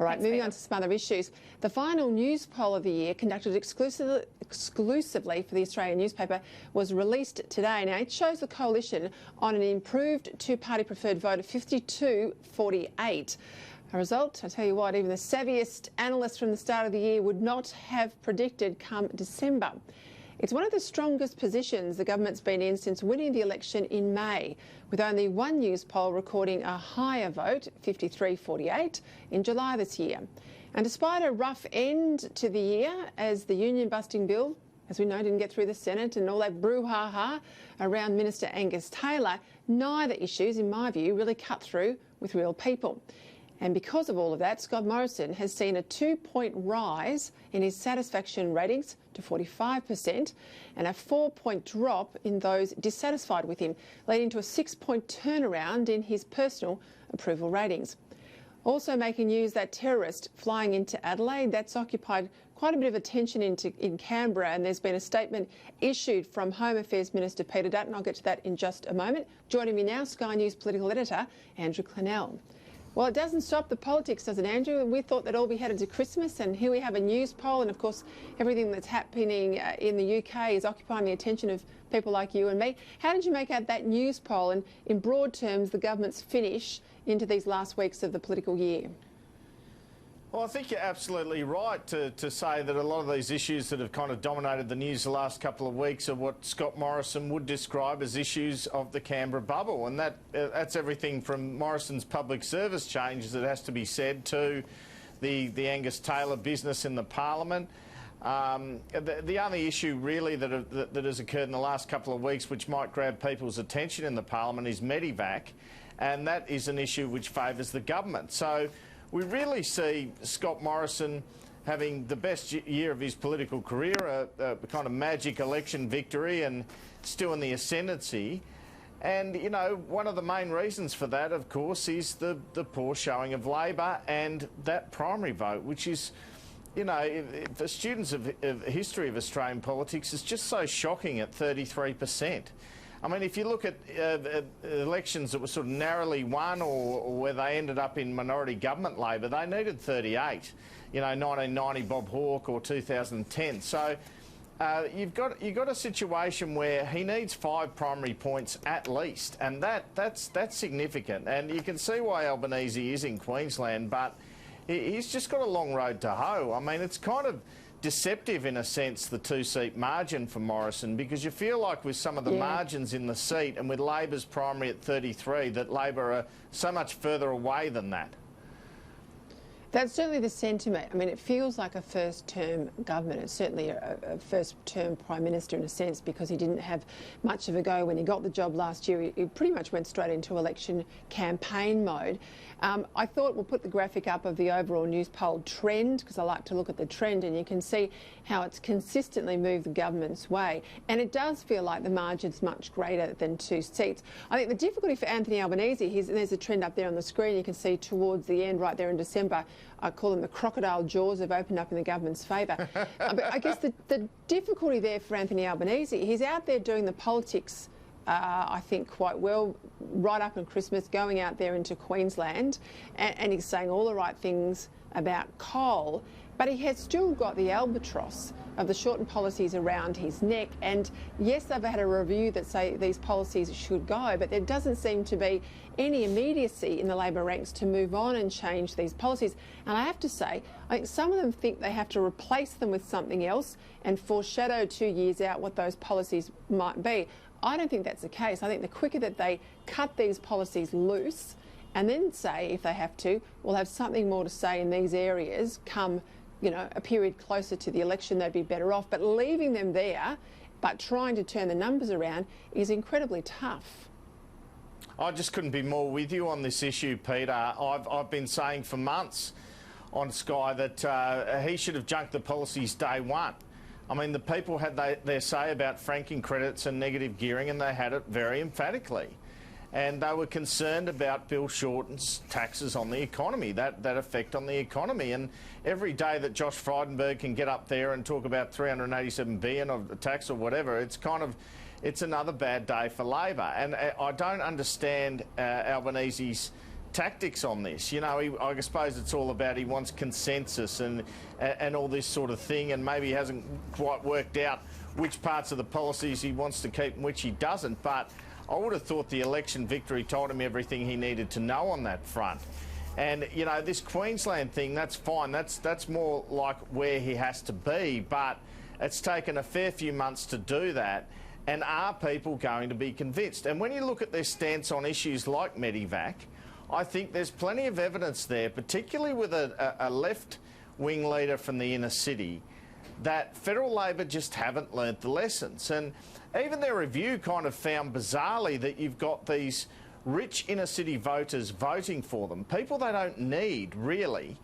All right, moving on to some other issues. The final news poll of the year, conducted exclusively for the Australian newspaper, was released today. Now, it shows the coalition on an improved two-party preferred vote of 52-48. A result, I tell you what, even the savviest analysts from the start of the year would not have predicted come December. It's one of the strongest positions the government's been in since winning the election in May, with only one news poll recording a higher vote, 53-48, in July this year. And despite a rough end to the year, as the union-busting bill, as we know, didn't get through the Senate and all that brouhaha around Minister Angus Taylor, neither issues, in my view, really cut through with real people. And because of all of that, Scott Morrison has seen a 2-point rise in his satisfaction ratings to 45% and a 4-point drop in those dissatisfied with him, leading to a 6-point turnaround in his personal approval ratings. Also making news, that terrorist flying into Adelaide, that's occupied quite a bit of attention in Canberra, and there's been a statement issued from Home Affairs Minister Peter Dutton. I'll get to that in just a moment. Joining me now, Sky News political editor Andrew Clennell. Well, it doesn't stop the politics, does it, Andrew? We thought that all be headed to Christmas, and here we have a news poll, and of course everything that's happening in the UK is occupying the attention of people like you and me. How did you make out that news poll and, in broad terms, the government's finish into these last weeks of the political year? Well, I think you're absolutely right to say that a lot of these issues that have kind of dominated the news the last couple of weeks are what Scott Morrison would describe as issues of the Canberra bubble. And that's everything from Morrison's public service changes, it has to be said, to the Angus Taylor business in the Parliament. The only issue really that has occurred in the last couple of weeks which might grab people's attention in the Parliament is Medivac, and that is an issue which favours the government. So we really see Scott Morrison having the best year of his political career, a kind of magic election victory, and still in the ascendancy. And, you know, one of the main reasons for that, of course, is the poor showing of Labor and that primary vote, which is, you know, for students of history of Australian politics, is just so shocking at 33%. I mean, if you look at elections that were sort of narrowly won or where they ended up in minority government Labor, they needed 38. You know, 1990 Bob Hawke or 2010. So you've got a situation where he needs 5 primary points at least, and that's significant. And you can see why Albanese is in Queensland, but he's just got a long road to hoe. I mean, it's kind of deceptive in a sense, the 2-seat margin for Morrison, because you feel like with some of the margins in the seat and with Labor's primary at 33 that Labor are so much further away than that. That's certainly the sentiment. I mean, it feels like a first-term government. It's certainly a first-term Prime Minister in a sense, because he didn't have much of a go when he got the job last year. He pretty much went straight into election campaign mode. I thought we'll put the graphic up of the overall news poll trend, because I like to look at the trend, and you can see how it's consistently moved the government's way. And it does feel like the margin's much greater than 2 seats. I think the difficulty for Anthony Albanese, there's a trend up there on the screen, you can see towards the end, right there in December, I call them the crocodile jaws have opened up in the government's favour. But I guess the difficulty there for Anthony Albanese, he's out there doing the politics, I think, quite well, right up in Christmas, going out there into Queensland, and he's saying all the right things about coal, but he has still got the albatross of the shortened policies around his neck. And yes, they've had a review that say these policies should go, but there doesn't seem to be any immediacy in the Labor ranks to move on and change these policies. And I have to say, I think some of them think they have to replace them with something else and foreshadow 2 years out what those policies might be. I don't think that's the case. I think the quicker that they cut these policies loose and then say, if they have to, we'll have something more to say in these areas come, you know, a period closer to the election, they'd be better off. But leaving them there, but trying to turn the numbers around, is incredibly tough. I just couldn't be more with you on this issue, Peter. I've been saying for months on Sky that he should have junked the policies day one. I mean, the people had their say about franking credits and negative gearing, and they had it very emphatically. And they were concerned about Bill Shorten's taxes on the economy, that effect on the economy. And every day that Josh Frydenberg can get up there and talk about $387 billion of tax or whatever, it's another bad day for Labor. And I don't understand Albanese's tactics on this. You know, I suppose it's all about he wants consensus and all this sort of thing, and maybe he hasn't quite worked out which parts of the policies he wants to keep and which he doesn't. But I would have thought the election victory told him everything he needed to know on that front. And, you know, this Queensland thing, that's fine. That's more like where he has to be. But it's taken a fair few months to do that. And are people going to be convinced? And when you look at their stance on issues like Medivac, I think there's plenty of evidence there, particularly with a left-wing leader from the inner city, that federal Labor just haven't learnt the lessons. And even their review kind of found bizarrely that you've got these rich inner-city voters voting for them, people they don't need, really,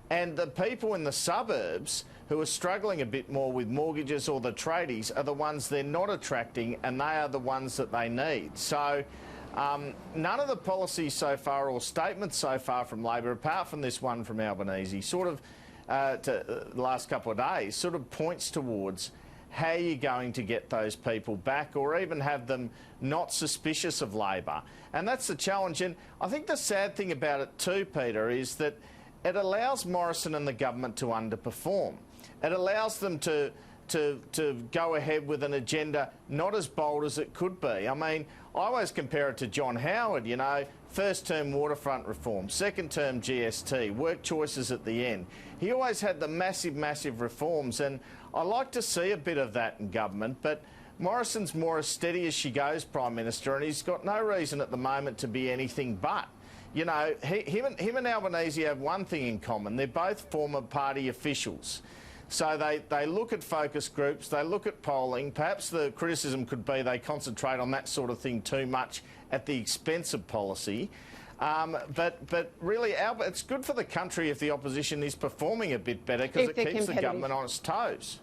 and the people in the suburbs who are struggling a bit more with mortgages or the tradies are the ones they're not attracting, and they are the ones that they need. So none of the policies so far or statements so far from Labor, apart from this one from Albanese, sort of the last couple of days, sort of points towards how you're going to get those people back, or even have them not suspicious of Labor. And that's the challenge. And I think the sad thing about it too, Peter, is that it allows Morrison and the government to underperform. It allows them to go ahead with an agenda not as bold as it could be. I mean, I always compare it to John Howard, you know, first term waterfront reform, second term GST, work choices at the end. He always had the massive reforms, and I like to see a bit of that in government, but Morrison's more as steady as she goes, Prime Minister, and he's got no reason at the moment to be anything but. You know, him and Albanese have one thing in common. They're both former party officials. So they look at focus groups, they look at polling. Perhaps the criticism could be they concentrate on that sort of thing too much at the expense of policy. But really, it's good for the country if the opposition is performing a bit better, because it keeps the government on its toes.